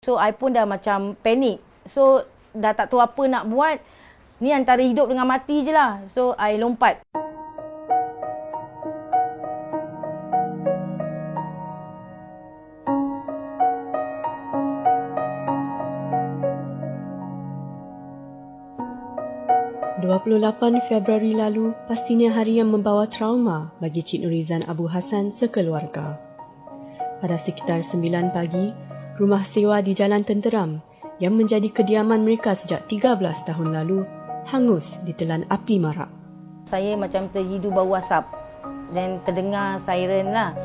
So, I pun dah macam panik. So, dah tak tahu apa nak buat. Ni antara hidup dengan mati je lah. So, I lompat. Februari lalu pastinya hari yang membawa trauma bagi Cik Nurizan Abu Hassan sekeluarga. Pada sekitar 9 pagi, rumah sewa di Jalan Tenteram yang menjadi kediaman mereka sejak 13 tahun lalu hangus ditelan api marak. Saya macam terhidu bau asap dan terdengar siren lah.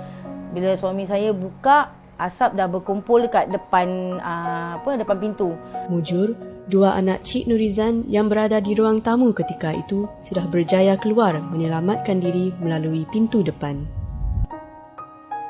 Bila suami saya buka, asap dah berkumpul dekat depan depan pintu. Mujur, dua anak Cik Nurizan yang berada di ruang tamu ketika itu sudah berjaya keluar menyelamatkan diri melalui pintu depan.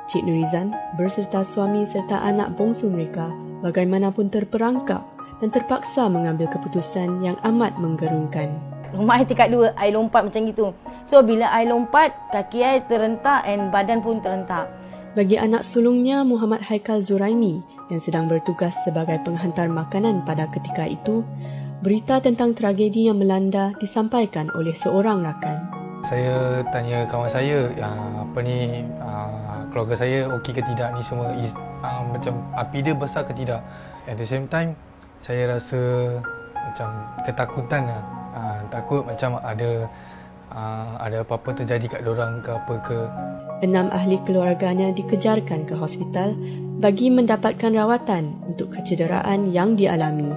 Cik Nurizan berserta suami serta anak bongsu mereka bagaimanapun terperangkap dan terpaksa mengambil keputusan yang amat menggerunkan. Rumah I tingkat 2, I lompat macam gitu. So bila I lompat, kaki I terentak dan badan pun terentak. Bagi anak sulungnya Muhammad Haikal Zuraimi yang sedang bertugas sebagai penghantar makanan pada ketika itu, berita tentang tragedi yang melanda disampaikan oleh seorang rakan. Saya tanya kawan saya, keluarga saya okey ke tidak ni semua, macam api dia besar ke tidak. At the same time, saya rasa macam ketakutan lah. Takut macam ada apa-apa terjadi kat diorang ke apa ke. 6 ahli keluarganya dikejarkan ke hospital bagi mendapatkan rawatan untuk kecederaan yang dialami.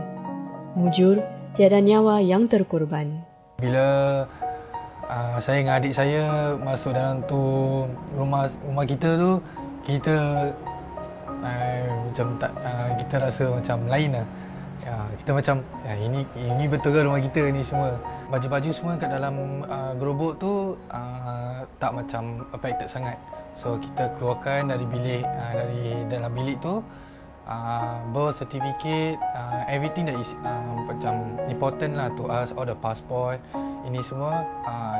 Mujur, tiada nyawa yang terkorban. Bila saya dengan adik saya masuk dalam tu rumah kita tu, kita macam tak, kita rasa macam lain lah. Kita macam ini betul ke rumah kita ni semua. Baju-baju semua kat dalam gerobok tu tak macam affected sangat. So kita keluarkan dari bilik, dari dalam bilik tu, birth certificate, everything that is macam important lah to us, all the passport, ini semua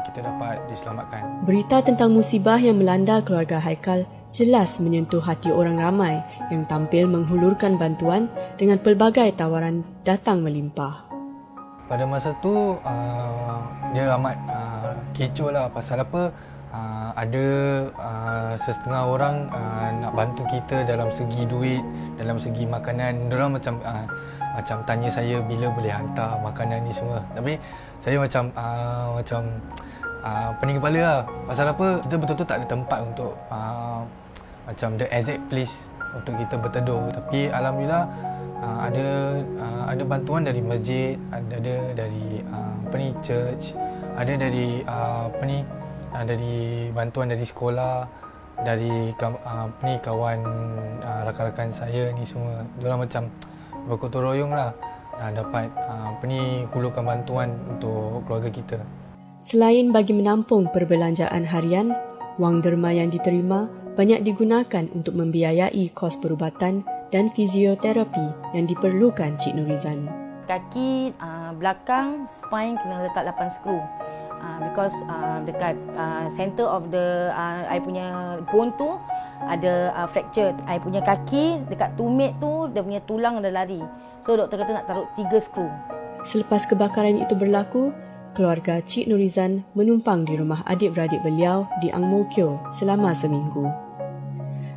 kita dapat diselamatkan. Berita tentang musibah yang melanda keluarga Haikal jelas menyentuh hati orang ramai yang tampil menghulurkan bantuan dengan pelbagai tawaran datang melimpah. Pada masa tu dia amat kecoh lah. Pasal apa? Ada setengah orang nak bantu kita dalam segi duit, dalam segi makanan. Diorang macam tanya saya bila boleh hantar makanan ni semua. Tapi saya macam pening kepala lah. Pasal apa? Kita betul-betul tak ada tempat untuk macam the exact place untuk kita berteduh. Tapi alhamdulillah ada bantuan dari masjid, ada dari church, ada dari dari bantuan dari sekolah, dari kawan rakan-rakan saya ni semua. Diorang macam bergotong royong lah dapat hulurkan bantuan untuk keluarga kita. Selain bagi menampung perbelanjaan harian, wang derma yang diterima banyak digunakan untuk membiayai kos perubatan dan fisioterapi yang diperlukan Cik Nurizan. Kaki belakang spine kena letak 8 skru. Because dekat center of the I punya bone tu ada fracture. I punya kaki dekat tumit tu dia punya tulang ada lari. So doktor kata nak taruh 3 skru. Selepas kebakaran itu berlaku, keluarga Cik Nurizan menumpang di rumah adik-beradik beliau di Ang Mo Kio selama seminggu.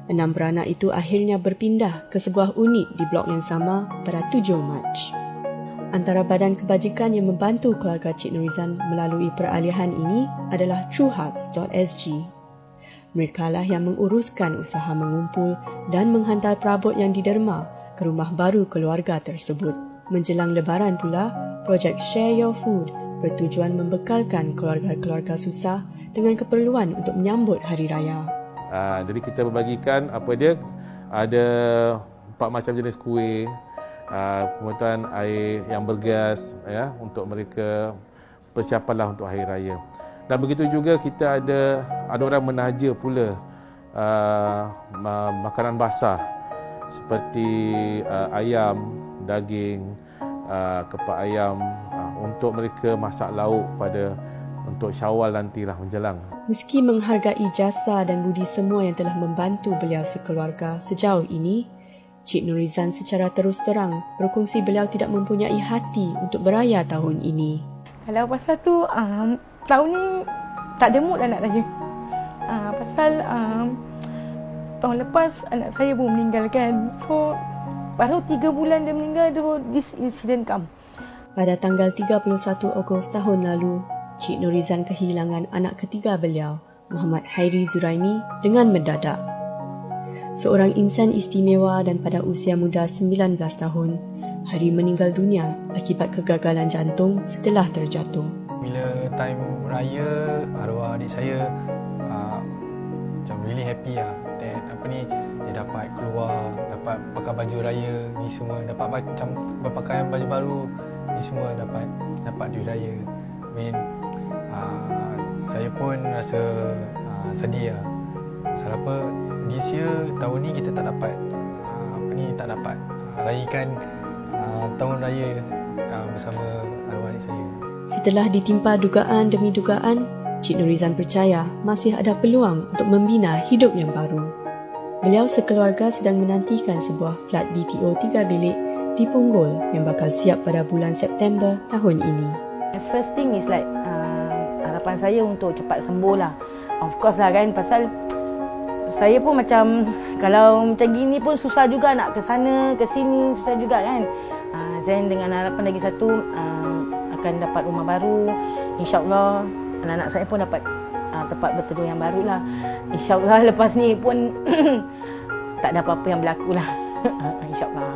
6 beranak itu akhirnya berpindah ke sebuah unit di blok yang sama pada 7 Mac. Antara badan kebajikan yang membantu keluarga Cik Nurizan melalui peralihan ini adalah truehearts.sg. Mereka lah yang menguruskan usaha mengumpul dan menghantar perabot yang diderma ke rumah baru keluarga tersebut. Menjelang Lebaran pula, projek Share Your Food bertujuan membekalkan keluarga-keluarga susah dengan keperluan untuk menyambut Hari Raya. Jadi kita berbagikan ada 4 macam jenis kuih, kemudian air yang bergas untuk mereka persiapanlah untuk Hari Raya. Dan begitu juga kita ada orang menaja pula makanan basah seperti ayam, daging, kepak ayam untuk mereka masak lauk untuk Syawal nantilah menjelang. Meski menghargai jasa dan budi semua yang telah membantu beliau sekeluarga sejauh ini, Cik Nurizan secara terus terang berkongsi beliau tidak mempunyai hati untuk beraya tahun ini. Kalau pasal tu, tahun ni tak ada mood lah nak raya. Pasal tahun lepas anak saya pun meninggal kan. So, baru 3 bulan dia meninggal, this incident come. Pada tanggal 31 Ogos tahun lalu, Cik Nurizan kehilangan anak ketiga beliau, Muhammad Hairi Zuraimi, dengan mendadak. Seorang insan istimewa dan pada usia muda 19 tahun, Hari meninggal dunia akibat kegagalan jantung setelah terjatuh. Bila time raya, arwah adik saya macam really happy lah. That dia dapat keluar, dapat pakai baju raya ni semua, dapat macam berpakaian baju baru ni semua, dapat duit raya. Saya pun rasa sedih lah. Pasal apa, this year, tahun ni kita tak dapat rayakan tahun raya bersama arwah adik saya. Setelah ditimpa dugaan demi dugaan, Cik Nurizan percaya masih ada peluang untuk membina hidup yang baru. Beliau sekeluarga sedang menantikan sebuah flat BTO 3 bilik di Punggol yang bakal siap pada bulan September tahun ini. The first thing is like harapan saya untuk cepat sembuh lah. Of course lah kan, pasal saya pun macam kalau macam gini pun susah juga nak ke sana ke sini, susah juga kan. Then dengan harapan lagi satu akan dapat rumah baru, insya-Allah anak-anak saya pun dapat tempat berteduh yang baru lah. InsyaAllah lepas ni pun tak ada apa-apa yang berlaku lah. InsyaAllah.